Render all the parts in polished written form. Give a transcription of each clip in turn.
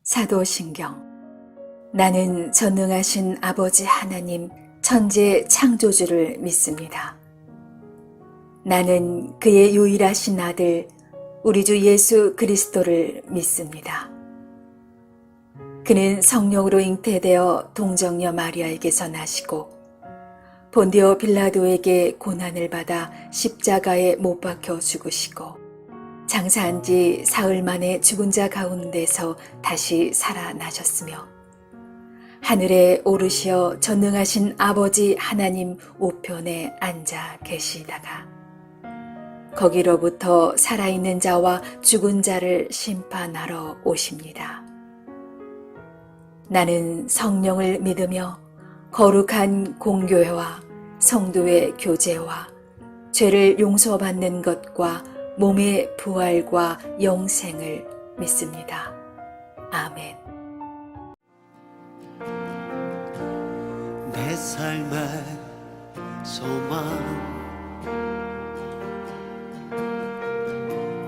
사도신경. 나는 전능하신 아버지 하나님 천재 창조주를 믿습니다. 나는 그의 유일하신 아들 우리 주 예수 그리스도를 믿습니다. 그는 성령으로 잉태되어 동정녀 마리아에게서 나시고 본디오 빌라도에게 고난을 받아 십자가에 못 박혀 죽으시고 장사한 지 사흘 만에 죽은 자 가운데서 다시 살아나셨으며 하늘에 오르시어 전능하신 아버지 하나님 우편에 앉아 계시다가 거기로부터 살아있는 자와 죽은 자를 심판하러 오십니다. 나는 성령을 믿으며 거룩한 공교회와 성도의 교제와 죄를 용서받는 것과 몸의 부활과 영생을 믿습니다. 아멘. 내 삶의 소망,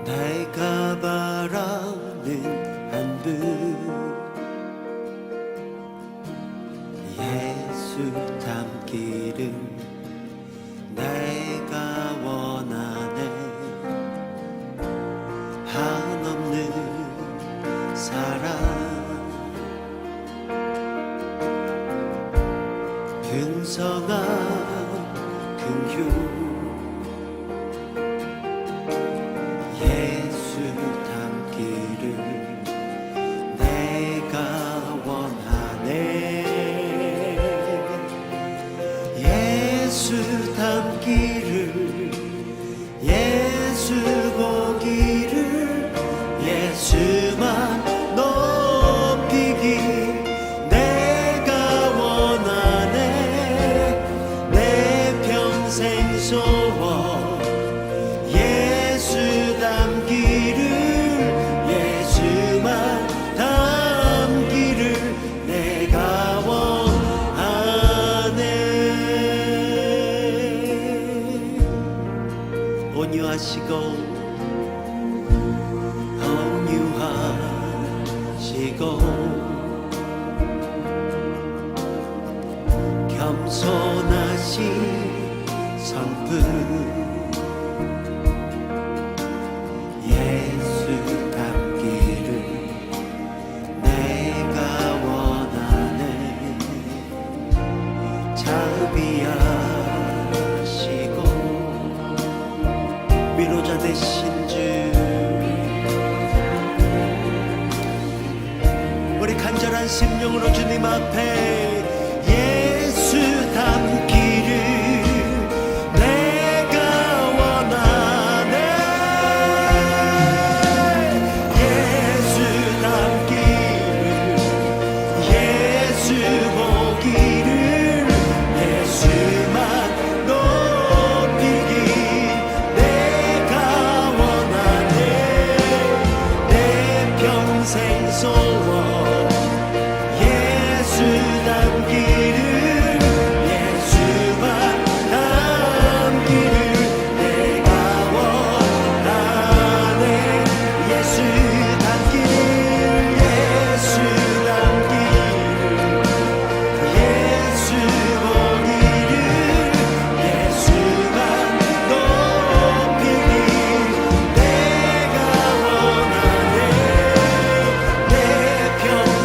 내가 바라는 한분 예수 닮기를 내가 원하네. 한없는 사랑, 풍성한 긍휼, 예수 닮기를 내가 원하네. 예수 닮기를, 예수 보기를, 예수만 높이기 내가 원하네. 내 평생 소원 예수 닮기를, 예수만 닮기를 내가 원하네. 온유하시고 겸손하신 성품, 예수 닮기를 내가 원하네. 자비하시고 위로자 되신 주, 우리 간절한 심령으로 주님 앞에 예수 닮기를 내가 원하네. 예수 닮기를, 예수 보기를, 예수만 높이기 내가 원하네. 내 평생 소원 예수 닮기를, 예수만 닮기를 내가 원하네. 예수 닮기를, 예수 닮기를, 예수 보기를, 예수만 높이기 내가 원하네. 내 평생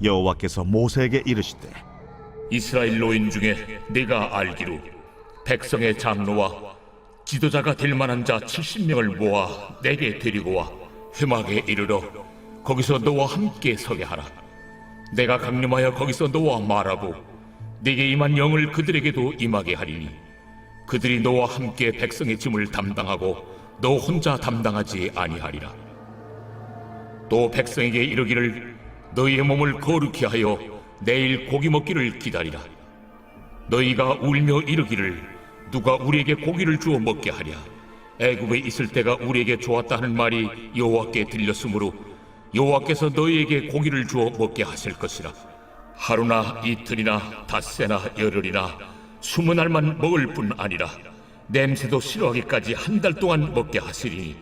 여호와께서 모세에게 이르시되 이스라엘 노인 중에 내가 알기로 백성의 장로와 지도자가 될 만한 자 70명을 모아 내게 데리고 와 회막에 이르러 거기서 너와 함께 서게 하라. 내가 강림하여 거기서 너와 말하고 네게 임한 영을 그들에게도 임하게 하리니 그들이 너와 함께 백성의 짐을 담당하고 너 혼자 담당하지 아니하리라. 또 백성에게 이르기를 너희의 몸을 거룩히 하여 내일 고기 먹기를 기다리라. 너희가 울며 이르기를 누가 우리에게 고기를 주어 먹게 하랴. 애굽에 있을 때가 우리에게 좋았다 하는 말이 여호와께 들렸으므로 여호와께서 너희에게 고기를 주어 먹게 하실 것이라. 하루나 이틀이나 닷새나 열흘이나 20날만 먹을 뿐 아니라 냄새도 싫어하기까지 한 달 동안 먹게 하시리니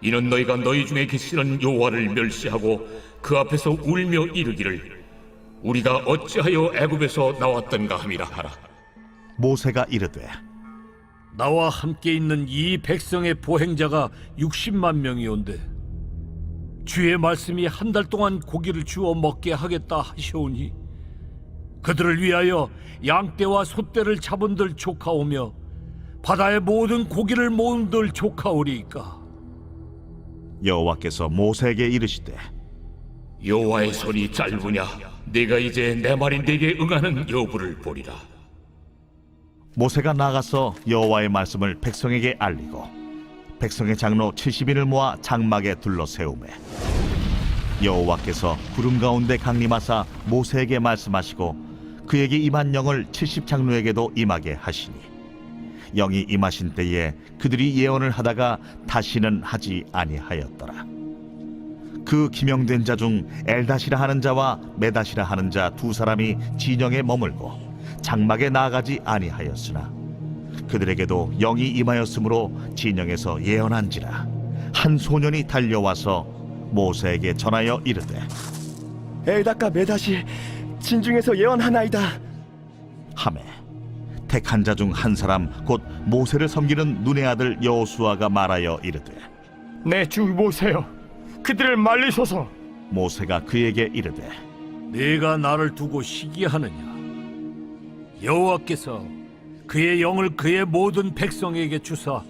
이는 너희가 너희 중에 계시는 여호와를 멸시하고 그 앞에서 울며 이르기를 우리가 어찌하여 애굽에서 나왔던가 함이라 하라. 모세가 이르되 나와 함께 있는 이 백성의 보행자가 60만 명이온데 주의 말씀이 한 달 동안 고기를 주어 먹게 하겠다 하시오니 그들을 위하여 양떼와 소떼를 잡은들 조카오며 바다의 모든 고기를 모은들 조카오리이까. 여호와께서 모세에게 이르시되 여호와의 손이 짧으냐 네가 이제 내 말이 네게 응하는 여부를 보리라. 모세가 나가서 여호와의 말씀을 백성에게 알리고 백성의 장로 70인을 모아 장막에 둘러 세우매 여호와께서 구름 가운데 강림하사 모세에게 말씀하시고 그에게 임한 영을 70장로에게도 임하게 하시니 영이 임하신 때에 그들이 예언을 하다가 다시는 하지 아니하였더라. 그 기명된 자 중 엘다시라 하는 자와 메다시라 하는 자 두 사람이 진영에 머물고 장막에 나아가지 아니하였으나 그들에게도 영이 임하였으므로 진영에서 예언한지라. 한 소년이 달려와서 모세에게 전하여 이르되 엘다가 메다시 진중에서 예언하나이다. 하매 택한 자 중 한 사람 곧 모세를 섬기는 눈의 아들 여호수아가 말하여 이르되 내 주 모세여, 그들을 말리소서. 모세가 그에게 이르되 네가 나를 두고 시기하느냐. 여호와께서 그의 영을 그의 모든 백성에게 주사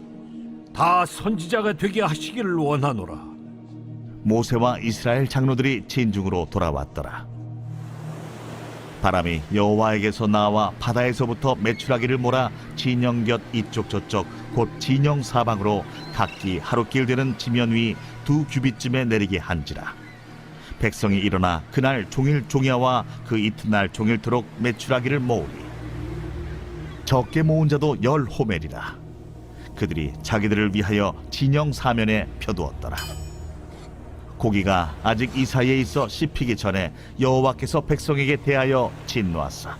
다 선지자가 되게 하시기를 원하노라. 모세와 이스라엘 장로들이 진중으로 돌아왔더라. 바람이 여호와에게서 나와 바다에서부터 메추라기를 몰아 진영 곁 이쪽 저쪽 곧 진영 사방으로 각기 하루길 되는 지면 위 2규빗쯤에 내리게 한지라. 백성이 일어나 그날 종일 종야와 그 이튿날 종일토록 메추라기를 모으리. 적게 모은 자도 10호멜이라. 그들이 자기들을 위하여 진영 사면에 펴두었더라. 고기가 아직 이 사이에 있어 씹히기 전에 여호와께서 백성에게 대하여 진노하사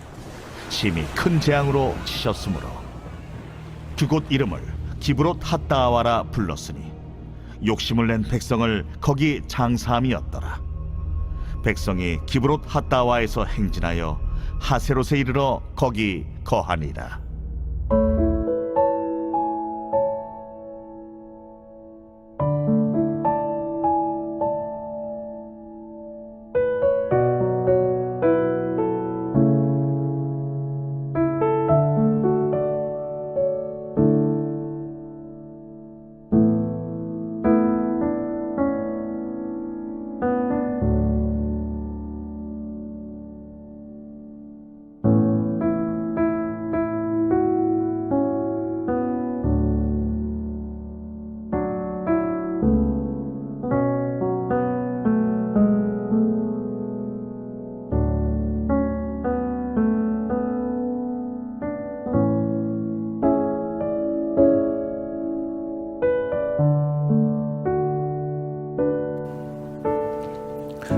심히 큰 재앙으로 치셨으므로 그곳 이름을 기브롯 핫다아와라 불렀으니 욕심을 낸 백성을 거기 장사함이었더라. 백성이 기브롯 핫다아와에서 행진하여 하세롯에 이르러 거기 거하니라.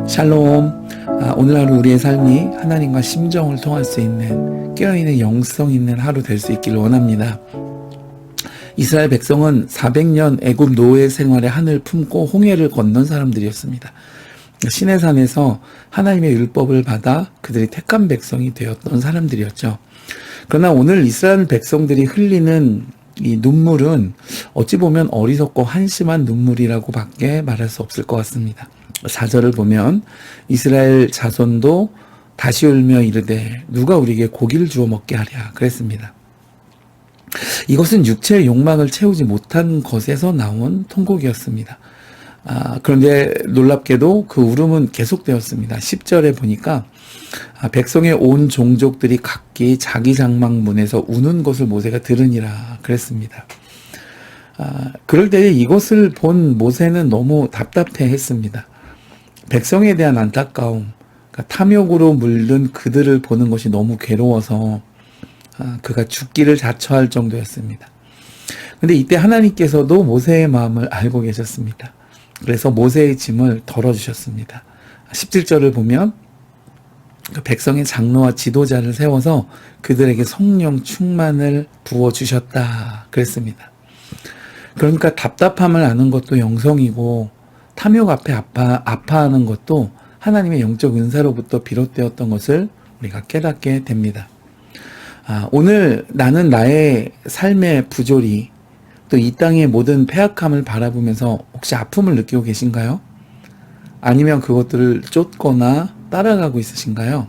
샬롬. 오늘 하루 우리의 삶이 하나님과 심정을 통할 수 있는 깨어있는 영성 있는 하루 될 수 있기를 원합니다. 이스라엘 백성은 400년 애굽 노예 생활의 한을 품고 홍해를 건넌 사람들이었습니다. 시내산에서 하나님의 율법을 받아 그들이 택한 백성이 되었던 사람들이었죠. 그러나 오늘 이스라엘 백성들이 흘리는 이 눈물은 어찌 보면 어리석고 한심한 눈물이라고 밖에 말할 수 없을 것 같습니다. 4절을 보면 이스라엘 자손도 다시 울며 이르되 누가 우리에게 고기를 주어 먹게 하랴 그랬습니다. 이것은 육체의 욕망을 채우지 못한 것에서 나온 통곡이었습니다. 그런데 놀랍게도 그 울음은 계속되었습니다. 10절에 보니까 백성의 온 종족들이 각기 자기 장막문에서 우는 것을 모세가 들으니라 그랬습니다. 그럴 때 이것을 본 모세는 너무 답답해 했습니다. 백성에 대한 안타까움, 그러니까 탐욕으로 물든 그들을 보는 것이 너무 괴로워서 그가 죽기를 자처할 정도였습니다. 그런데 이때 하나님께서도 모세의 마음을 알고 계셨습니다. 그래서 모세의 짐을 덜어주셨습니다. 17절을 보면 그 백성의 장로와 지도자를 세워서 그들에게 성령 충만을 부어주셨다 그랬습니다. 그러니까 답답함을 아는 것도 영성이고 탐욕 앞에 아파하는 것도 하나님의 영적 은사로부터 비롯되었던 것을 우리가 깨닫게 됩니다. 오늘 나는 나의 삶의 부조리 또 이 땅의 모든 패악함을 바라보면서 혹시 아픔을 느끼고 계신가요? 아니면 그것들을 쫓거나 따라가고 있으신가요?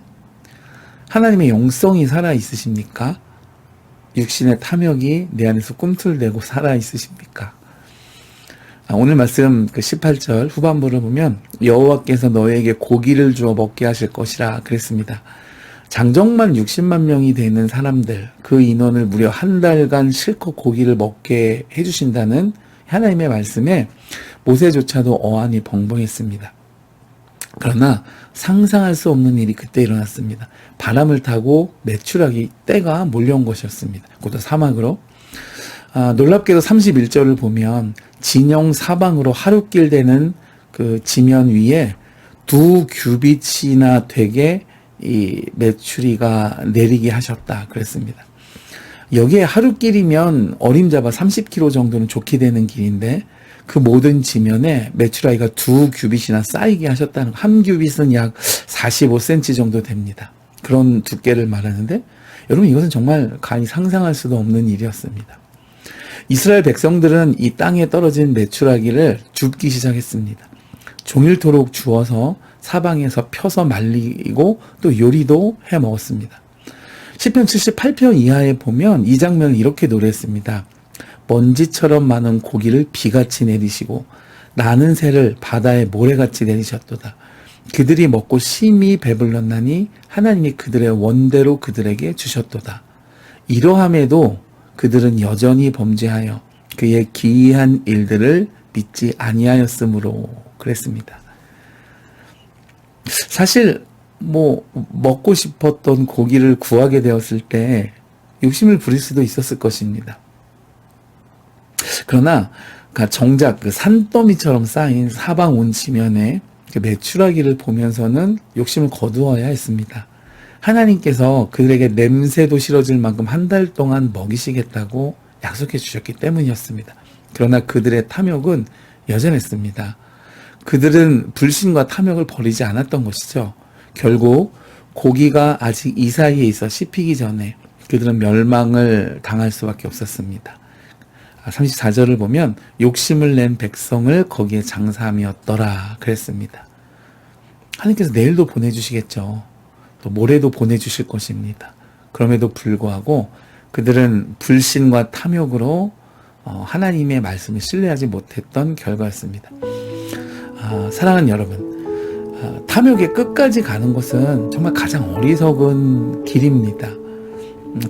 하나님의 영성이 살아 있으십니까? 육신의 탐욕이 내 안에서 꿈틀대고 살아 있으십니까? 오늘 말씀 그 18절 후반부를 보면 여호와께서 너에게 고기를 주어 먹게 하실 것이라 그랬습니다. 장정만 60만 명이 되는 사람들, 그 인원을 무려 한 달간 실컷 고기를 먹게 해주신다는 하나님의 말씀에 모세조차도 어안이 벙벙했습니다. 그러나 상상할 수 없는 일이 그때 일어났습니다. 바람을 타고 메추라기 떼가 몰려온 것이었습니다. 그것도 사막으로. 놀랍게도 31절을 보면 진영 사방으로 하루길 되는 그 지면 위에 2규빗이나 되게 이 메추리가 내리게 하셨다 그랬습니다. 여기에 하루길이면 어림잡아 30km 정도는 좋게 되는 길인데 그 모든 지면에 메추라기가 2규빗이나 쌓이게 하셨다는 거. 한 규빗은 약 45cm 정도 됩니다. 그런 두께를 말하는데 여러분 이것은 정말 감히 상상할 수도 없는 일이었습니다. 이스라엘 백성들은 이 땅에 떨어진 메추라기를 줍기 시작했습니다. 종일토록 주워서 사방에서 펴서 말리고 또 요리도 해 먹었습니다. 시편 78편 이하에 보면 이 장면을 이렇게 노래했습니다. 먼지처럼 많은 고기를 비같이 내리시고 나는 새를 바다에 모래같이 내리셨도다. 그들이 먹고 심히 배불렀나니 하나님이 그들의 원대로 그들에게 주셨도다. 이러함에도 그들은 여전히 범죄하여 그의 기이한 일들을 믿지 아니하였으므로 그랬습니다. 사실 먹고 싶었던 고기를 구하게 되었을 때 욕심을 부릴 수도 있었을 것입니다. 그러나 정작 그 산더미처럼 쌓인 사방 온 지면에 그 메추라기를 보면서는 욕심을 거두어야 했습니다. 하나님께서 그들에게 냄새도 싫어질 만큼 한 달 동안 먹이시겠다고 약속해 주셨기 때문이었습니다. 그러나 그들의 탐욕은 여전했습니다. 그들은 불신과 탐욕을 버리지 않았던 것이죠. 결국 고기가 아직 이 사이에 있어 씹히기 전에 그들은 멸망을 당할 수밖에 없었습니다. 34절을 보면 욕심을 낸 백성을 거기에 장사함이었더라 그랬습니다. 하나님께서 내일도 보내주시겠죠. 또 모레도 보내주실 것입니다. 그럼에도 불구하고 그들은 불신과 탐욕으로 하나님의 말씀을 신뢰하지 못했던 결과였습니다. 사랑하는 여러분, 탐욕의 끝까지 가는 것은 정말 가장 어리석은 길입니다.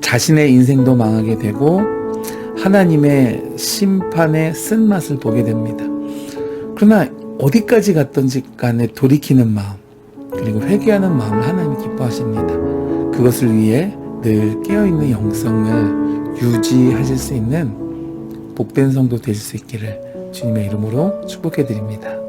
자신의 인생도 망하게 되고 하나님의 심판의 쓴맛을 보게 됩니다. 그러나 어디까지 갔든지 간에 돌이키는 마음 그리고 회개하는 마음을 하나님이 기뻐하십니다. 그것을 위해 늘 깨어있는 영성을 유지하실 수 있는 복된 성도 되실 수 있기를 주님의 이름으로 축복해 드립니다.